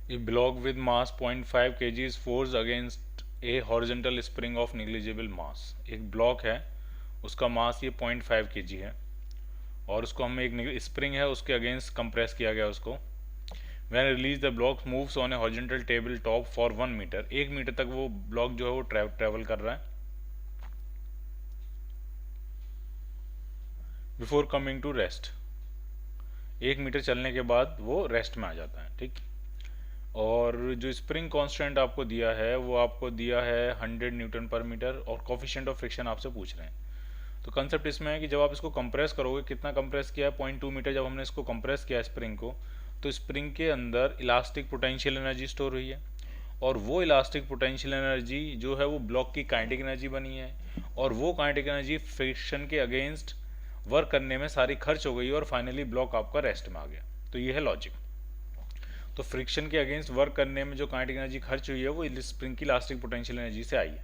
A block with mass 0.5 kg is forced against a horizontal spring of negligible mass। एक block है, उसका मास ये 0.5 kg है और उसको हमें एक स्प्रिंग है उसके अगेंस्ट कंप्रेस किया गया उसको। When release the block moves on a horizontal table top for 1 metre, 1 metre तक वो ब्लॉक जो है वो ट्रेवल कर रहा है before coming to rest. 1 metre चलने के बाद वो रेस्ट में आ जाता है, ठीक। और जो स्प्रिंग कांस्टेंट आपको दिया है वो आपको दिया है 100 न्यूटन पर मीटर और कोफिशिएंट ऑफ फ्रिक्शन आपसे पूछ रहे हैं। तो कंसेप्ट इसमें है कि जब आप इसको कंप्रेस करोगे, कितना कंप्रेस किया है 0.2 मीटर, जब हमने इसको कंप्रेस किया स्प्रिंग को, तो स्प्रिंग के अंदर इलास्टिक पोटेंशियल एनर्जी स्टोर हुई है और वो इलास्टिक पोटेंशियल एनर्जी जो है वो ब्लॉक की काइनेटिक एनर्जी बनी है और वो काइनेटिक एनर्जी फ्रिक्शन के अगेंस्ट वर्क करने में सारी खर्च हो गई और फाइनली ब्लॉक आपका रेस्ट में आ गया। तो ये है लॉजिक। तो फ्रिक्शन के अगेंस्ट वर्क करने में जो काइनेटिक एनर्जी खर्च हुई है वो स्प्रिंग की इलास्टिक पोटेंशियल एनर्जी से आई है,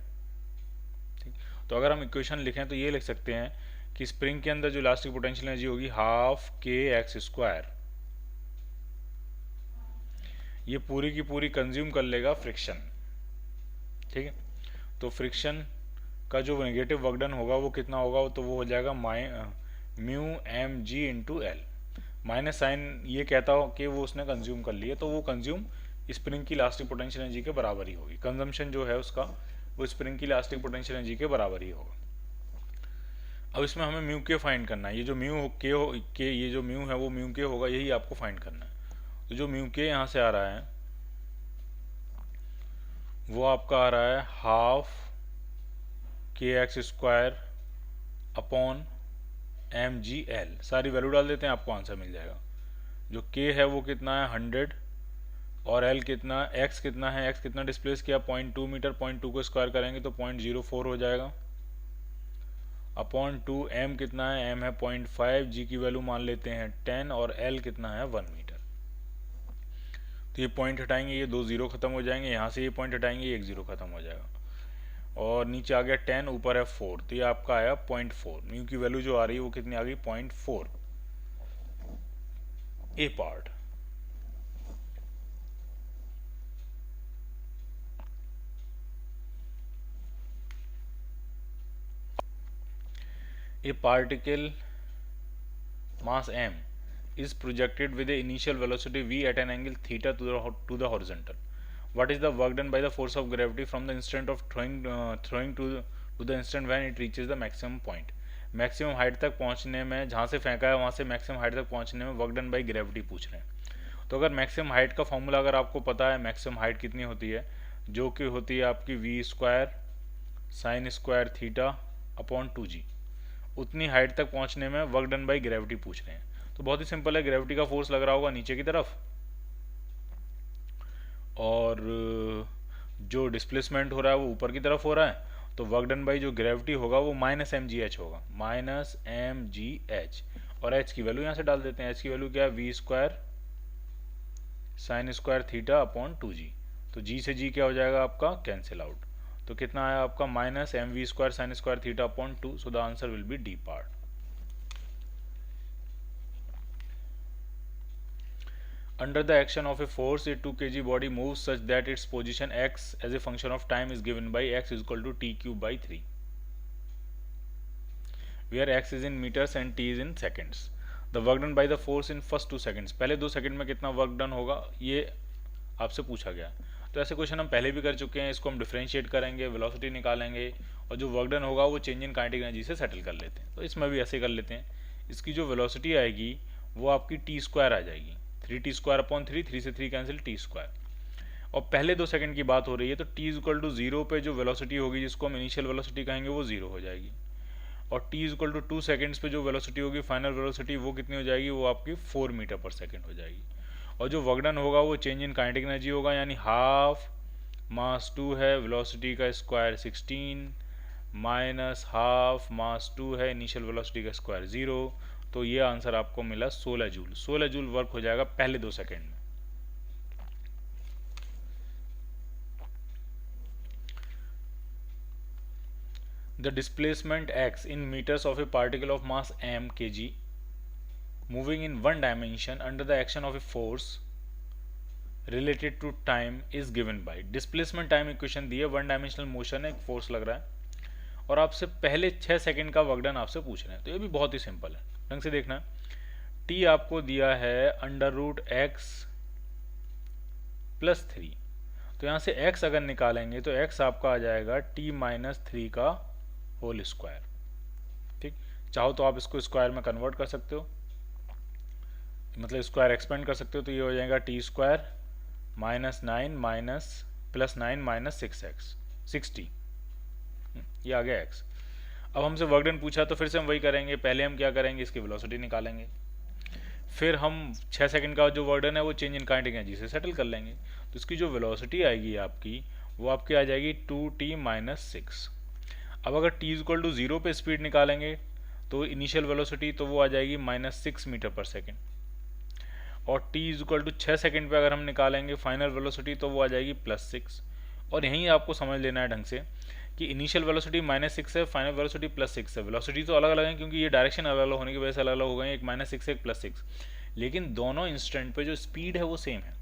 ठीक। तो अगर हम इक्वेशन लिखें तो ये लिख सकते हैं कि स्प्रिंग के अंदर जो इलास्टिक पोटेंशियल एनर्जी होगी हाफ के एक्स स्क्वायर, ये पूरी की पूरी कंज्यूम कर लेगा फ्रिक्शन, ठीक है। तो फ्रिक्शन का जो नेगेटिव वर्क डन होगा वो कितना होगा, तो वो हो जाएगा mu m g into l. Minus sign ये कहता हो कि वो उसने कंज्यूम कर लिया, तो वो कंज्यूम स्प्रिंग की इलास्टिक पोटेंशियल एनर्जी के बराबर ही होगी। कंजम्पशन जो है उसका वो स्प्रिंग की इलास्टिक पोटेंशियल एनर्जी के बराबर ही होगा। अब इसमें हमें म्यू के फाइंड करना है। ये जो म्यू के ये जो म्यू है वो म्यू के होगा, यही आपको फाइंड करना है। तो जो म्यू के यहाँ से आ रहा है वो आपका आ रहा है हाफ के x square upon m g l. सारी वैल्यू डाल देते हैं, आपको आंसर मिल जाएगा। जो के है वो कितना है 100 और एल कितना, एक्स कितना है, एक्स कितना डिस्प्लेस किया 0.2 मीटर, 0.2 को स्क्वायर करेंगे तो 0.04 हो जाएगा अपॉन 2। एम कितना है, एम है 0.5, जी की वैल्यू मान लेते हैं 10 और एल कितना है 1 मीटर। तो ये पॉइंट हटाएंगे, ये 2 जीरो खत्म हो जाएंगे, यहाँ से ये पॉइंट हटाएंगे, ये 1 जीरो खत्म हो जाएगा और नीचे आ गया 10, ऊपर है 4, तो ये आपका आया 0.4। म्यू की वैल्यू जो आ रही है वो कितनी आ गई 0.4। ए part. A particle mass m is projected with a initial velocity v at an angle theta to the horizontal. What is the work done by the force of gravity from the instant of throwing to the instant when it reaches the maximum point? Maximum height तक पहुंचने में, जहाँ से फेंका है वहाँ से maximum height तक पहुंचने में वर्क डन बाई ग्रेविटी पूछ रहे हैं। तो अगर मैक्सिमम हाइट का फॉर्मूला अगर आपको पता है, मैक्सिमम हाइट कितनी होती है, जो कि होती है आपकी v square sine square theta upon 2g, उतनी हाइट तक पहुंचने में वर्क डन बाई ग्रेविटी पूछ रहे हैं। तो बहुत ही सिंपल है, ग्रेविटी का फोर्स लग रहा होगा नीचे की तरफ और जो डिस्प्लेसमेंट हो रहा है वो ऊपर की तरफ हो रहा है, तो वर्क डन बाई जो ग्रेविटी होगा वो माइनस एम जी एच होगा, माइनस एम जी एच। और एच की वैल्यू यहाँ से डाल देते हैं, एच की वैल्यू क्या है v square sine square theta upon 2g। तो जी से जी क्या हो जाएगा आपका कैंसिल आउट, तो कितना आया आपका minus m v square sine square theta upon 2। So the answer will be D part. Under the action of a force, a 2 kg body moves such that its position x as a function of time is given by x is equal to t cube by 3, where x is in meters and t is in seconds. The work done by the force in first 2 seconds, पहले 2 second में कितना work done होगा ये आपसे पूछा गया। तो ऐसे क्वेश्चन हम पहले भी कर चुके हैं, इसको हम डिफ्रेंशिएट करेंगे, वेलोसिटी निकालेंगे और जो वर्क डन होगा वो चेंज इन काइनेटिक एनर्जी से सेटल कर लेते हैं। तो इसमें भी ऐसे कर लेते हैं, इसकी जो वेलोसिटी आएगी वो आपकी टी स्क्वायर आ जाएगी, 3t² अपॉन 3, 3 से 3 कैंसिल, टी स्क्वायर। और पहले 2 सेकंड की बात हो रही है तो t इक्वल टू 0 पे जो वेलोसिटी होगी जिसको हम इनिशियल वेलोसिटी कहेंगे वो 0 हो जाएगी और t इक्वल टू 2 सेकंड्स पे जो वेलोसिटी होगी फाइनल वेलोसिटी वो कितनी हो जाएगी, वो आपकी 4 मीटर पर सेकंड हो जाएगी। और जो वर्क डन होगा वो चेंज इन काइनेटिक एनर्जी होगा, यानी हाफ मास 2 है, वेलोसिटी का स्क्वायर 16 माइनस हाफ मास 2 है, इनिशियल वेलोसिटी का स्क्वायर 0। तो ये आंसर आपको मिला 16 जूल। 16 जूल वर्क हो जाएगा पहले 2 सेकंड में। The displacement x in meters of a particle of mass m kg moving in one dimension under the action of a force related to time is given by. Displacement time equation दी है, one dimensional motion है, एक force लग रहा है और आपसे पहले 6 सेकंड का वर्क डन आपसे पूछ रहे हैं। तो ये भी बहुत ही सिंपल है, ढंग से देखना। टी आपको दिया है √x + 3, तो यहाँ से x अगर निकालेंगे तो x आपका आ जाएगा t-3 का होल स्क्वायर। ठीक, चाहो तो आप इसको स्क्वायर में कन्वर्ट कर सकते हो, मतलब स्क्वायर एक्सपेंड कर सकते हो, तो ये हो जाएगा t² -9 +9 -6x 60, ये आ गया x। अब हमसे वर्क डन पूछा तो फिर से हम वही करेंगे, पहले हम क्या करेंगे, इसकी वेलोसिटी निकालेंगे, फिर हम 6 सेकंड का जो वर्क डन है वो चेंज इन काइनेटिक एनर्जी से सेटल कर लेंगे। तो इसकी जो वेलोसिटी आएगी आपकी, वो आपकी आ जाएगी 2t-6। अब अगर t = 0 पे स्पीड निकालेंगे तो इनिशियल वेलोसिटी तो वो आ जाएगी -6 मीटर/सेकंड, और t = 6 सेकंड पे अगर हम निकालेंगे फाइनल वेलोसिटी तो वो आ जाएगी +6। और यहीं आपको समझ लेना है ढंग से कि इनिशियल वेलोसिटी -6 है, फाइनल वेलोसिटी +6 है। वेलोसिटी तो अलग अलग है क्योंकि ये डायरेक्शन अलग अलग होने की वजह से अलग अलग हो गए, एक -6 एक +6, लेकिन दोनों इंस्टेंट पे जो स्पीड है वो सेम है,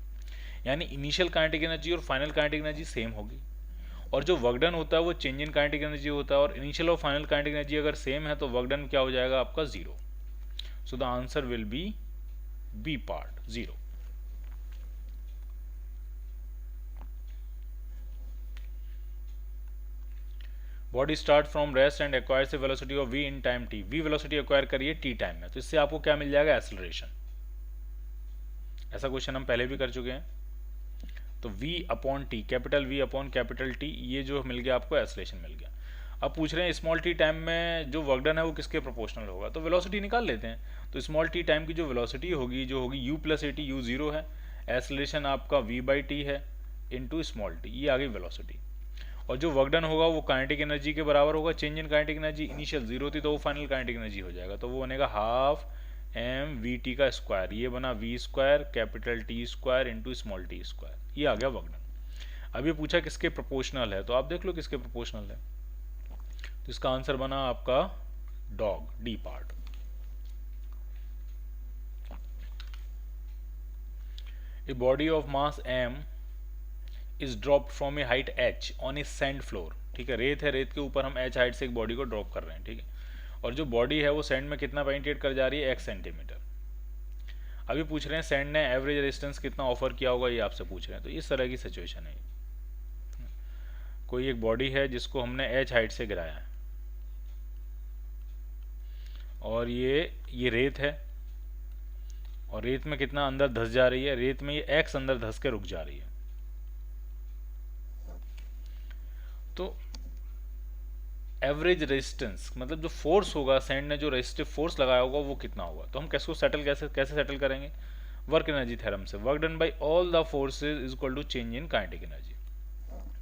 यानी इनिशियल काइनेटिक एनर्जी और फाइनल काइनेटिक एनर्जी सेम होगी। और जो वर्क डन होता है वो चेंज इन काइनेटिक एनर्जी होता है, और इनिशियल और फाइनल काइनेटिक एनर्जी अगर सेम है तो वर्क डन क्या हो जाएगा आपका 0। So the answer will be B part, 0। Body start from rest and acquires velocity of v in time t। v velocity acquire करिए t टाइम में, तो इससे आपको क्या मिल जाएगा, एक्सेलरेशन। ऐसा क्वेश्चन हम पहले भी कर चुके हैं। तो v/t, capital V upon capital T, ये जो मिल गया आपको एक्सेलरेशन मिल गया। अब पूछ रहे हैं स्मॉल t टाइम में जो वर्क डन है वो किसके प्रोपोर्शनल होगा, तो वेलोसिटी निकाल लेते हैं। तो स्मॉल t टाइम की जो वेलोसिटी होगी जो होगी u + at, u 0 है, एक्सेलरेशन आपका v/t है इंटू स्मॉल t, ये आ गई वेलोसिटी। और जो वर्क डन होगा वो काइनेटिक एनर्जी के बराबर होगा, change in kinetic energy, initial 0 थी तो वो फाइनल काइनेटिक एनर्जी हो जाएगा, तो वो बनेगा ½ mvt का स्क्वायर, ये बना v² capital T² into small t², ये आ गया वर्क डन। अब ये पूछा किसके प्रोपोर्शनल है, तो आप देख लो किसके प्रोपोर्शनल है, तो इसका आंसर बना आपका dog, D part. A body of mass m is dropped from A height h on A sand floor. ठीक है, रेत है, रेत के ऊपर हम h हाइट से एक बॉडी को ड्रॉप कर रहे हैं। ठीक है, और जो बॉडी है वो सैंड में कितना पेनिट्रेट कर जा रही है, x सेंटीमीटर। अभी पूछ रहे हैं सैंड ने एवरेज रेजिस्टेंस कितना ऑफर किया होगा, ये आपसे पूछ रहे हैं। तो इस तरह की सिचुएशन है, कोई एक बॉडी है जिसको हमने h हाइट से गिराया है, और ये रेत है, और रेत में कितना अंदर धस जा रही है, रेत में ये x अंदर धस के रुक जा रही है। तो एवरेज रेजिस्टेंस मतलब जो फोर्स होगा, सैंड ने जो रेजिस्टिव फोर्स लगाया होगा वो कितना होगा, तो हम कैसे सेटल करेंगे, वर्क एनर्जी थ्योरम से। Work done by all the forces is equal to change in kinetic energy.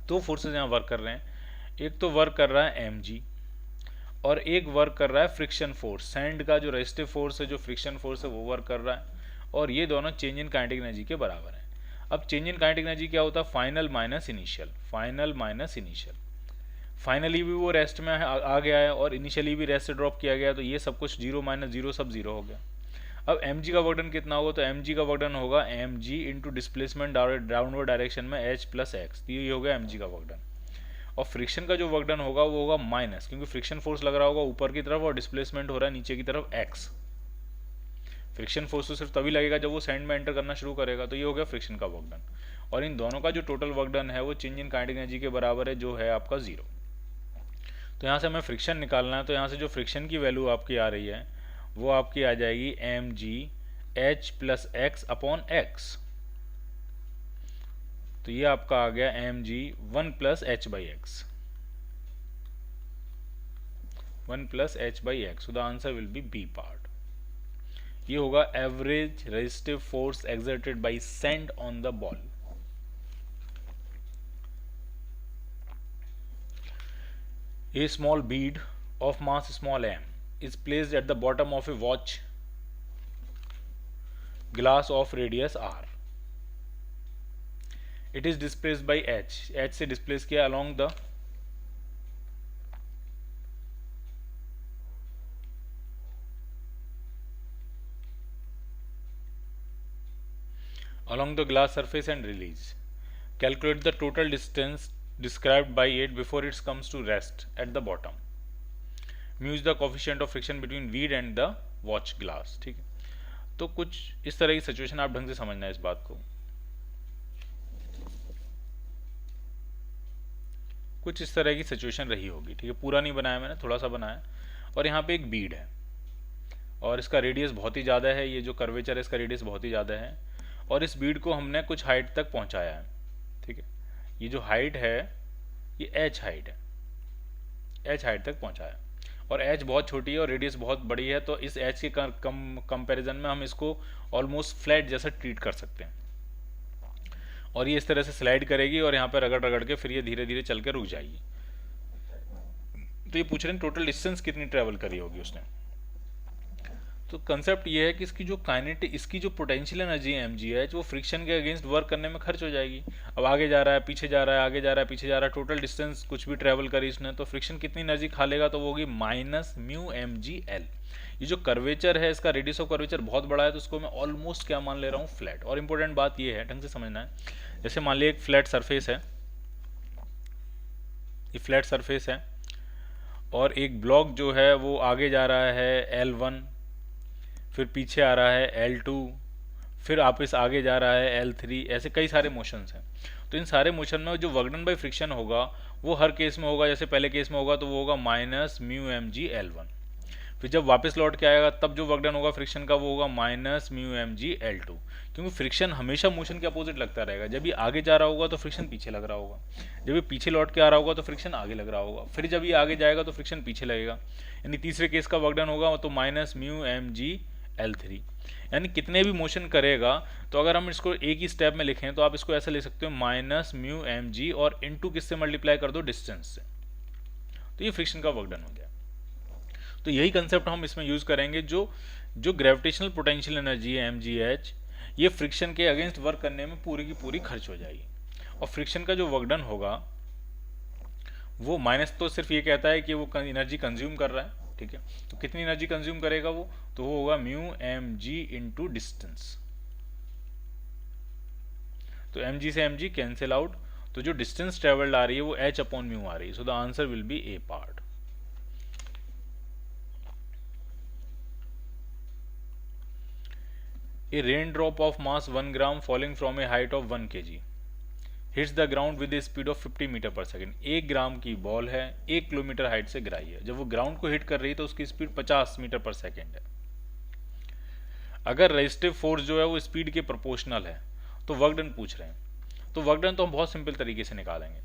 दो फोर्सेज यहाँ वर्क कर रहे हैं, एक तो वर्क कर रहा है mg और एक वर्क कर रहा है फ्रिक्शन फोर्स। सैंड का जो रेजिस्टिव फोर्स है, जो फ्रिक्शन फोर्स है, वो वर्क कर रहा है, और ये दोनों चेंज इन काइनेटिक एनर्जी के बराबर है। अब चेंज इन काइनेटिक एनर्जी क्या होता है, final minus initial, final minus initial. Finally भी वो रेस्ट में आ गया है और इनिशियली भी रेस्ट से ड्रॉप किया गया, तो ये सब कुछ 0 - 0 सब 0 हो गया। अब mg का वर्क डन कितना होगा, तो mg का वर्क डन होगा mg into displacement downward direction में h + x, तो ये हो गया mg का वर्क डन। और फ्रिक्शन का जो वर्क डन होगा वो होगा माइनस, क्योंकि फ्रिक्शन फोर्स लग रहा होगा ऊपर की तरफ और डिस्प्लेसमेंट हो रहा है नीचे की तरफ x। फ्रिक्शन फोर्स तो सिर्फ तभी लगेगा जब वो सैंड में एंटर करना शुरू करेगा, तो ये हो गया फ्रिक्शन का वर्क डन। और इन दोनों का जो टोटल वर्क डन है वो चेंज इन काइनेटिक एनर्जी के बराबर है, जो है आपका 0। तो यहाँ से हमें फ्रिक्शन निकालना है, तो यहाँ से जो फ्रिक्शन की वैल्यू आपकी आ रही है वो आपकी आ जाएगी mg h + x upon x। तो ये आपका आ गया mg 1 + h/x, 1 + h/x। So the answer will be B part. ये होगा average resistive force exerted by sand on the ball. A small bead of mass small m is placed at the bottom of a watch glass of radius r. It is displaced by h. h से displace किया along the along the glass surface and release. Calculate the total distance described by it before it comes to rest at the bottom. Mu is the coefficient of friction between bead and the watch glass. ठीक है, तो कुछ इस तरह की situation आप ढंग से समझना है इस बात को। कुछ इस तरह की सिचुएशन रही होगी, ठीक है, पूरा नहीं बनाया मैंने, थोड़ा सा बनाया। और यहाँ पे एक बीड है और इसका रेडियस बहुत ही ज़्यादा है, ये जो कर्वेचर है इसका रेडियस बहुत ही ज़्यादा है, और इस बीड को हमने कुछ हाइट तक पहुँचाया है। ठीक है, ये जो हाइट है ये एच हाइट है, एच हाइट तक पहुँचाया, और एच बहुत छोटी है और रेडियस बहुत बड़ी है, तो इस एच के कंपैरिजन में हम इसको ऑलमोस्ट फ्लैट जैसा ट्रीट कर सकते हैं। और ये इस तरह से स्लाइड करेगी और यहाँ पर रगड़ रगड़ के फिर ये धीरे धीरे चल के रुक जाएगी। तो ये पूछ रहे हैं टोटल डिस्टेंस कितनी ट्रेवल करी होगी उसने। तो कंसेप्ट ये है कि इसकी जो काइनेटिक, इसकी जो पोटेंशियल एनर्जी है mgh, वो फ्रिक्शन के अगेंस्ट वर्क करने में खर्च हो जाएगी। अब आगे जा रहा है, पीछे जा रहा है, आगे जा रहा है, पीछे जा रहा है, टोटल डिस्टेंस कुछ भी ट्रेवल करी इसने, तो फ्रिक्शन कितनी एनर्जी खा लेगा, तो वो होगी माइनस म्यू mgl। ये जो कर्वेचर है इसका रेडियस ऑफ कर्वेचर बहुत बड़ा है, तो इसको मैं ऑलमोस्ट क्या मान ले रहा हूँ, फ्लैट। और इंपॉर्टेंट बात ये है, ढंग से समझना है, जैसे मान लिया एक फ्लैट सरफेस है, ये फ्लैट सरफेस है, और एक ब्लॉक जो है वो आगे जा रहा है L1, फिर पीछे आ रहा है L2, फिर वापस आगे जा रहा है L3, ऐसे कई सारे मोशंस हैं। तो इन सारे मोशन में जो वर्क डन बाय फ्रिक्शन होगा वो हर केस में होगा, जैसे पहले केस में होगा तो वो होगा माइनस म्यू mgl1। फिर जब वापस लौट के आएगा तब जो वर्क डन होगा फ्रिक्शन का वो होगा माइनस म्यू mgl2, क्योंकि फ्रिक्शन हमेशा मोशन के अपोजिट लगता रहेगा। जब ये आगे जा रहा होगा तो फ्रिक्शन पीछे लग रहा होगा, जब ये पीछे लौट के आ रहा होगा तो फ्रिक्शन आगे लग रहा होगा, फिर जब ये आगे जाएगा तो फ्रिक्शन पीछे लगेगा। यानी तीसरे केस का वर्क डन होगा तो माइनस म्यू mgl3। यानी कितने भी मोशन करेगा, तो अगर हम इसको एक ही स्टेप में लिखें तो आप इसको ऐसा लिख सकते हो माइनस म्यू mg और इनटू किससे मल्टीप्लाई कर दो, डिस्टेंस से, तो ये फ्रिक्शन का वर्क डन हो गया। तो यही कंसेप्ट हम इसमें यूज करेंगे। जो ग्रेविटेशनल पोटेंशियल एनर्जी है mgh, ये फ्रिक्शन के अगेंस्ट वर्क करने में पूरी की पूरी खर्च हो जाएगी, और फ्रिक्शन का जो वर्क डन होगा वो माइनस तो सिर्फ ये कहता है कि वो एनर्जी कंज्यूम कर रहा है, ठीक है, तो कितनी एनर्जी कंज्यूम करेगा वो, तो वो होगा म्यू mg इंटू डिस्टेंस। तो mg से mg कैंसिल आउट, तो जो डिस्टेंस ट्रेवल्ड आ रही है वो h अपॉन म्यू आ रही है, सो the answer will B A part. A raindrop of mass 1 gram falling from a height of 1 kg hits the ground with a speed of 50 metre per second. 1 ग्राम की ball है, 1 kilometre height से गिराई है, जब वो ground को hit कर रही है तो उसकी स्पीड 50 मीटर पर सेकेंड है। अगर रेजिस्टिव फोर्स जो है वो स्पीड के प्रोपोर्शनल है, तो वर्क डन पूछ रहे हैं। तो वर्क डन तो हम बहुत सिंपल तरीके से निकालेंगे,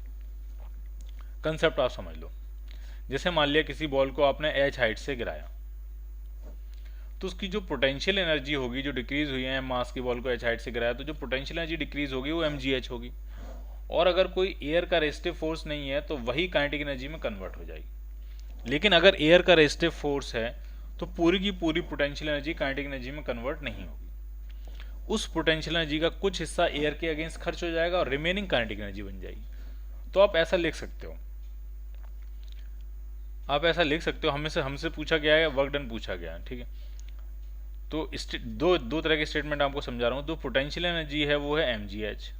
कंसेप्ट आप समझ लो। जैसे मान लिया किसी बॉल को आपने h हाइट से गिराया, तो उसकी जो पोटेंशियल एनर्जी होगी जो डिक्रीज हुई है, मास की बॉल को h हाइट से गिराया, तो जो पोटेंशियल एनर्जी डिक्रीज होगी वो mgh होगी। और अगर कोई एयर का रेजिस्टिव फोर्स नहीं है तो वही काइनेटिक एनर्जी में कन्वर्ट हो जाएगी। लेकिन अगर एयर का रेजिस्टिव फोर्स है तो पूरी की पूरी पोटेंशियल एनर्जी काइनेटिक एनर्जी में कन्वर्ट नहीं होगी। उस पोटेंशियल एनर्जी का कुछ हिस्सा एयर के अगेंस्ट खर्च हो जाएगा और रिमेनिंग काइनेटिक एनर्जी बन जाएगी। तो आप ऐसा लिख सकते हो, आप ऐसा लिख सकते हो, हमसे पूछा गया है, वर्क डन पूछा गया है, ठीक है। तो दो तरह के स्टेटमेंट आपको समझा रहा हूँ। तो पोटेंशियल एनर्जी है वो है mgh।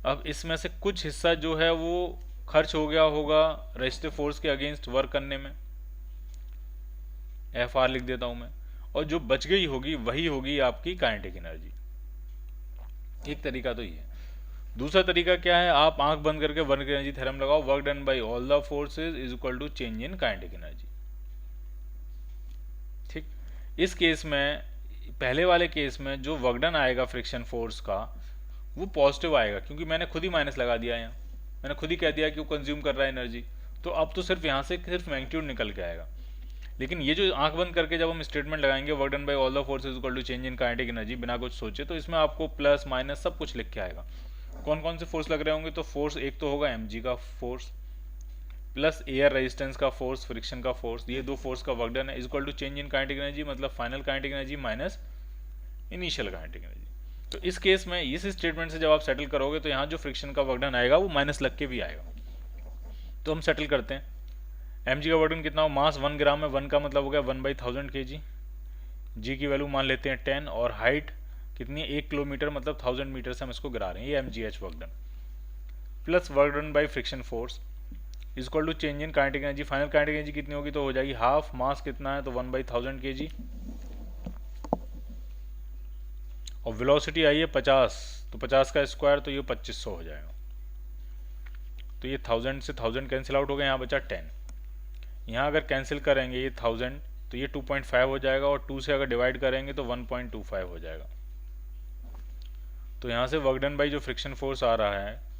अब इसमें से कुछ हिस्सा जो है वो खर्च हो गया होगा रेजिस्टिव फोर्स के अगेंस्ट वर्क करने में, Fr लिख देता हूं मैं, और जो बच गई होगी वही होगी आपकी काइनेटिक एनर्जी। एक तरीका तो ये है। दूसरा तरीका क्या है, आप आंख बंद करके वर्क एनर्जी थ्योरम लगाओ, work done by all the forces is equal to change in kinetic energy. ठीक, इस केस में, पहले वाले केस में जो वर्क डन आएगा फ्रिक्शन फोर्स का वो पॉजिटिव आएगा, क्योंकि मैंने खुद ही माइनस लगा दिया यहाँ, मैंने खुद ही कह दिया कि वो कंज्यूम कर रहा है एनर्जी। तो अब तो सिर्फ यहाँ से सिर्फ मैग्नीट्यूड निकल के आएगा। लेकिन ये जो आंख बंद करके जब हम स्टेटमेंट लगाएंगे work done by all the forces equal to change in kinetic energy, बिना कुछ सोचे, तो इसमें आपको प्लस माइनस सब कुछ लिख के आएगा। कौन कौन से फोर्स लग रहे होंगे, तो फोर्स एक तो होगा mg का फोर्स प्लस एयर रेजिस्टेंस का फोर्स, फ्रिक्शन का फोर्स, ये दो फोर्स का वर्क डन है, equal to change in kinetic energy, मतलब final kinetic energy minus initial kinetic energy. तो इस केस में इस स्टेटमेंट से जब आप सेटल करोगे तो यहाँ जो फ्रिक्शन का वर्क डन आएगा वो माइनस लग के भी आएगा। तो हम सेटल करते हैं। mg का वर्क डन कितना हो, मास 1 ग्राम में, 1 का मतलब हो गया 1/1000 kg, g की वैल्यू मान लेते हैं 10, और हाइट कितनी है 1 किलोमीटर, मतलब 1000 मीटर से हम इसको गिरा रहे हैं, ये mgh work done, plus work done by friction force is equal to change in kinetic energy. Final kinetic energy कितनी होगी, तो हो जाएगी हाफ, मास कितना है तो 1/1000 kg, और वेलोसिटी आई है 50, तो 50 का स्क्वायर तो ये 2500 हो जाएगा। तो ये 1000 से 1000 कैंसिल आउट हो गया, यहाँ बचा 10। यहाँ अगर कैंसिल करेंगे ये 1000 तो ये 2.5 हो जाएगा, और 2 से अगर डिवाइड करेंगे तो 1.25 हो जाएगा। तो यहाँ से वर्क डन बाई जो फ्रिक्शन फोर्स आ रहा है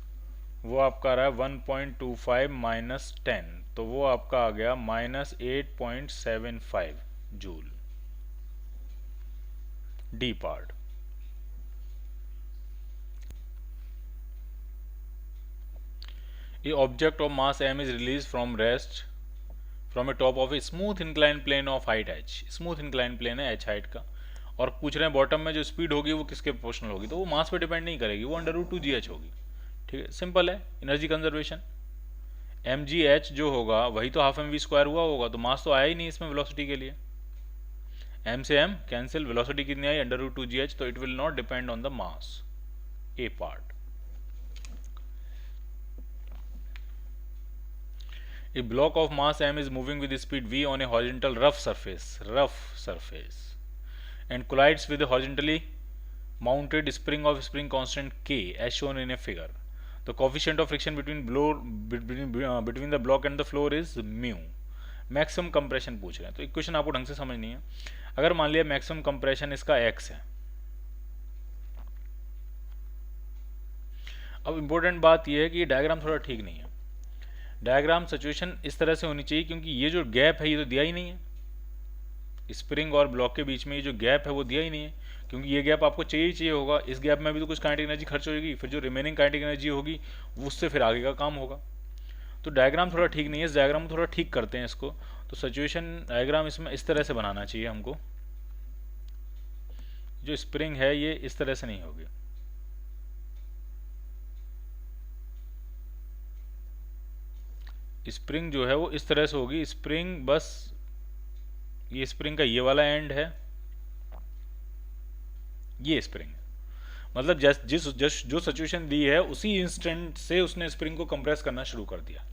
वो आपका आ रहा है 1.25 माइनस 10, तो वो आपका आ गया -8.75 joule. D part, a object of mass m is release from rest from a top of a smooth incline plane of height h। Smooth incline plane है h हाइट का, और पूछ रहे हैं बॉटम में जो स्पीड होगी वो किसके प्रोपोर्शनल होगी, तो वो मास पे डिपेंड नहीं करेगी, वो √2gh होगी। ठीक है, सिंपल है, एनर्जी कंजर्वेशन। mgh जो होगा वही तो हाफ mv² हुआ होगा, तो मास तो आया ही नहीं इसमें वेलोसिटी के लिए, m से m कैंसिल, वेलोसिटी कितनी आई √2gh, तो it will not depend on the mass. A part, a block of mass m is moving with speed v on a horizontal rough surface and collides with a horizontally mounted spring of spring constant k as shown in a figure. The coefficient of friction between the block and the floor is mu. Maximum compression पूछ रहे हैं, तो equation आपको ढंग से समझनी है। अगर मान लिया मैक्सिमम कंप्रेशन इसका x है, अब इंपॉर्टेंट बात यह है कि ये डायग्राम थोड़ा ठीक नहीं है। डायग्राम सिचुएशन इस तरह से होनी चाहिए, क्योंकि ये जो गैप है ये तो दिया ही नहीं है, स्प्रिंग और ब्लॉक के बीच में ये जो गैप है वो दिया ही नहीं है, क्योंकि ये गैप आपको चाहिए होगा। इस गैप में भी तो कुछ काइनेटिक एनर्जी खर्च होगी, फिर जो रिमेनिंग काइनेटिक एनर्जी होगी उससे फिर आगे का काम होगा। तो डायग्राम थोड़ा ठीक नहीं है, इस डायग्राम को थोड़ा ठीक करते हैं इसको। तो सिचुएशन डायग्राम इसमें इस तरह से बनाना चाहिए हमको, जो स्प्रिंग है ये इस तरह से नहीं होगी, स्प्रिंग जो है वो इस तरह से होगी। स्प्रिंग बस ये स्प्रिंग का ये वाला एंड है, ये स्प्रिंग, मतलब जो सिचुएशन दी है उसी इंस्टेंट से उसने स्प्रिंग को कंप्रेस करना शुरू कर दिया,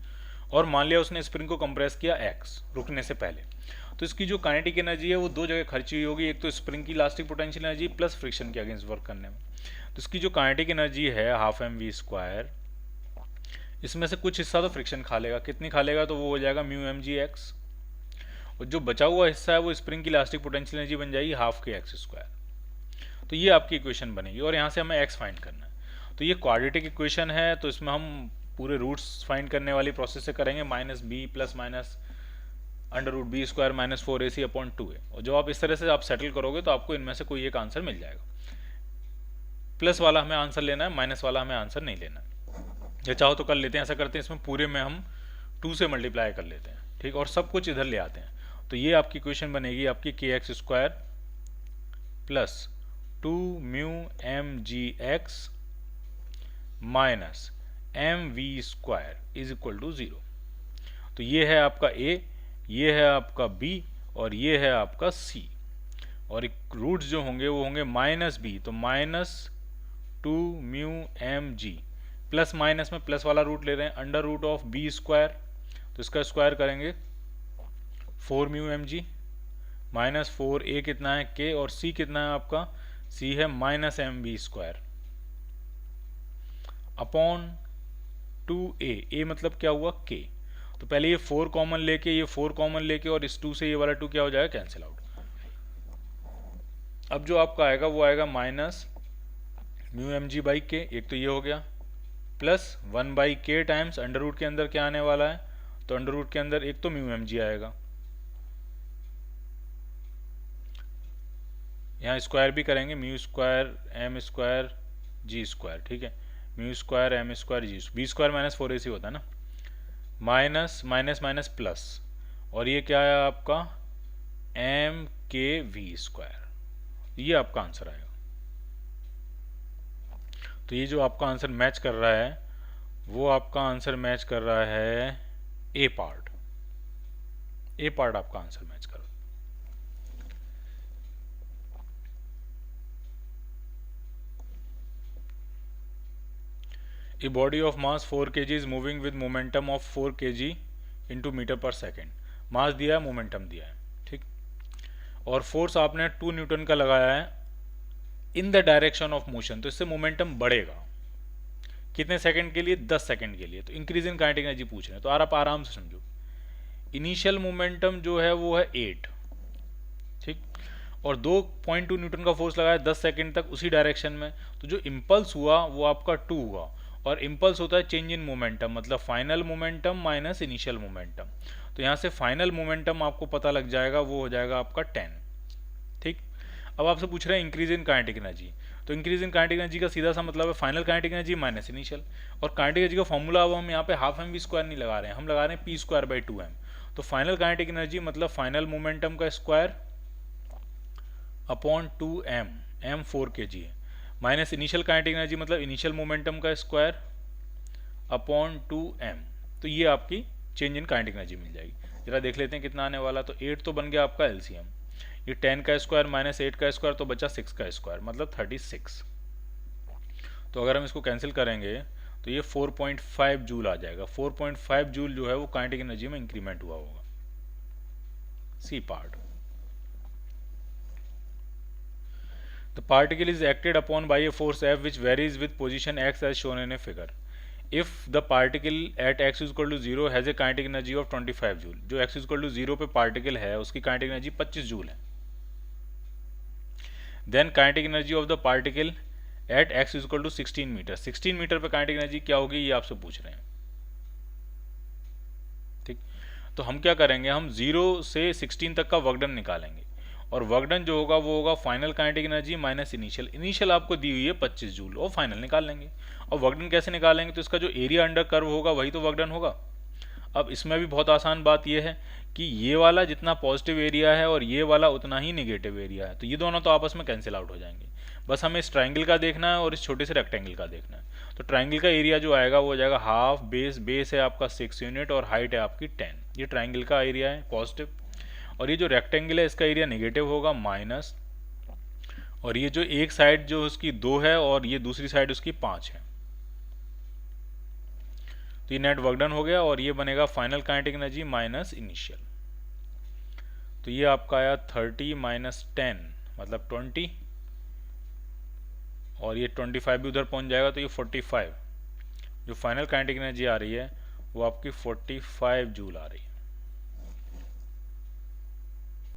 और मान लिया उसने स्प्रिंग को कंप्रेस किया x रुकने से पहले, तो इसकी जो काइनेटिक एनर्जी है वो दो जगह खर्ची हुई होगी, एक तो स्प्रिंग की elastic potential energy plus friction के अगेंस्ट वर्क करने में। तो इसकी जो काइनेटिक एनर्जी है हाफ mv², इसमें से कुछ हिस्सा तो फ्रिक्शन खा लेगा, कितनी खा लेगा, तो वो हो जाएगा μmgx, और जो बचा हुआ हिस्सा है वो स्प्रिंग की इलास्टिक पोटेंशियल एनर्जी बन जाएगी हाफ के x²। तो ये आपकी इक्वेशन बनेगी, और यहाँ से हमें x फाइंड करना है। तो ये क्वाड्रेटिक इक्वेशन है, तो इसमें हम पूरे रूट्स फाइंड करने वाली प्रोसेस से करेंगे, -b plus minus √b² -4ac/2a, और जब आप इस तरह से आप सेटल करोगे तो आपको इनमें से कोई एक आंसर मिल जाएगा। प्लस वाला हमें आंसर लेना है, माइनस वाला हमें आंसर नहीं लेना है। या चाहो तो कर लेते हैं, ऐसा करते हैं इसमें पूरे में हम 2 से मल्टीप्लाई कर लेते हैं, ठीक, और सब कुछ इधर ले आते हैं। तो ये आपकी इक्वेशन बनेगी आपकी kx² plus 2μmgx minus mv² is equal to 0। तो ये है आपका a, ये है आपका b, और ये है आपका c, और रूट्स जो होंगे वो होंगे -b, तो -2μmg, प्लस माइनस में प्लस वाला रूट ले रहे हैं, √b², तो इसका स्क्वायर करेंगे 4μmg माइनस 4a कितना है k, और c कितना है आपका, c है -mv² अपॉन 2a, a मतलब क्या हुआ k। तो पहले ये 4 कॉमन लेके, ये 4 कॉमन लेके, और इस 2 से ये वाला 2 क्या हो जाएगा, कैंसिल आउट। अब जो आपका आएगा वो आएगा -μmg/k, एक तो ये हो गया, plus 1/k times under root के अंदर क्या आने वाला है, तो अंडर रूट के अंदर एक तो μmg आएगा, यहाँ स्क्वायर भी करेंगे, μ² m² g², ठीक है, μ² m² g, b² -4ac होता है ना, माइनस माइनस माइनस प्लस, और ये क्या है आपका mkv², ये आपका आंसर आएगा। तो ये जो आपका आंसर मैच कर रहा है वो आपका आंसर मैच कर रहा है ए पार्ट, ए पार्ट आपका आंसर मैच कर रहा है। A body of mass 4 kg is moving with momentum of 4 kg into metre per second. Mass दिया है, मोमेंटम दिया है, ठीक। और फोर्स आपने 2 न्यूटन का लगाया है in the direction of motion, तो इससे मोमेंटम बढ़ेगा कितने सेकंड के लिए? 10 सेकंड के लिए। तो इंक्रीज इन काइनेटिक एनर्जी पूछ रहे हैं, तो आप आराम से समझो। इनिशियल मोमेंटम जो है वो है 8, ठीक, और 2.2 न्यूटन का फोर्स लगाया 10 सेकंड तक उसी डायरेक्शन में, तो जो इम्पल्स हुआ वो आपका 2 हुआ। और इम्पल्स होता है चेंज इन मोमेंटम, मतलब final momentum minus initial momentum. तो यहाँ से फाइनल मोमेंटम आपको पता लग जाएगा, वो हो जाएगा आपका 10, ठीक। अब आपसे पूछ रहे हैं इंक्रीज इन काइनेटिक एनर्जी, तो इंक्रीज इन काइनेटिक एनर्जी का सीधा सा मतलब है final kinetic energy minus initial. और काइनेटिक एनर्जी का फॉर्मूला अब हम यहाँ पे हाफ एम वी स्क्वायर नहीं लगा रहे हैं, हम लगा रहे हैं पी स्क्वायर बाई 2m। तो फाइनल काइनेटिक एनर्जी मतलब फाइनल मोमेंटम का square upon 2m, m 4 kg है, माइनस इनिशियल काइनेटिक एनर्जी मतलब इनिशियल मोमेंटम का स्क्वायर अपॉन 2m। तो ये आपकी चेंज इन काइनेटिक एनर्जी मिल जाएगी। जरा देख लेते हैं कितना आने वाला। तो 8 तो बन गया आपका एलसीएम, ये 10 का स्क्वायर माइनस 8 का स्क्वायर तो बचा 6 का स्क्वायर मतलब 36। तो अगर हम इसको कैंसिल करेंगे तो ये 4.5 जूल आ जाएगा। 4.5 जूल जो है वो काइनेटिक एनर्जी में इंक्रीमेंट हुआ होगा। C part, the particle is acted upon by a force F which varies with position x as shown in a figure. If the particle at x is equal to 0 has a kinetic energy of 25 joule, जो x is equal to 0 पे particle है उसकी kinetic energy 25 joule है। Then kinetic energy of the particle at x is equal to 16 metre, 16 metre पे kinetic energy क्या होगी ये आपसे पूछ रहे हैं, ठीक। तो हम क्या करेंगे, हम 0 से 16 तक का वर्क डन निकालेंगे, और वर्क डन जो होगा वो होगा final kinetic energy minus initial. Initial आपको दी हुई है 25 जूल, और फाइनल निकाल लेंगे। और वर्क डन कैसे निकालेंगे, तो इसका जो एरिया अंडर कर्व होगा वही तो वर्क डन होगा। अब इसमें भी बहुत आसान बात यह है कि ये वाला जितना पॉजिटिव एरिया है और ये वाला उतना ही नेगेटिव एरिया है, तो ये दोनों तो आपस में कैंसिल आउट हो जाएंगे। बस हमें इस ट्राइंगल का देखना है और इस छोटे से रेक्टेंगल का देखना है। तो ट्राइंगल का एरिया जो आएगा वो हो जाएगा हाफ बेस, बेस है आपका 6 यूनिट और हाइट है आपकी 10। ये ट्राइंगल का एरिया है पॉजिटिव, और ये जो रेक्टेंगल है इसका एरिया नेगेटिव होगा माइनस, और ये जो एक साइड जो उसकी 2 है और ये दूसरी साइड उसकी 5 है। तो ये नेट वर्क डन हो गया, और ये बनेगा final kinetic energy minus initial. तो ये आपका आया 30 माइनस 10 मतलब 20, और ये 25 भी उधर पहुंच जाएगा तो ये 45। जो फाइनल काइनेटिक एनर्जी आ रही है वो आपकी 45 जूल आ रही है।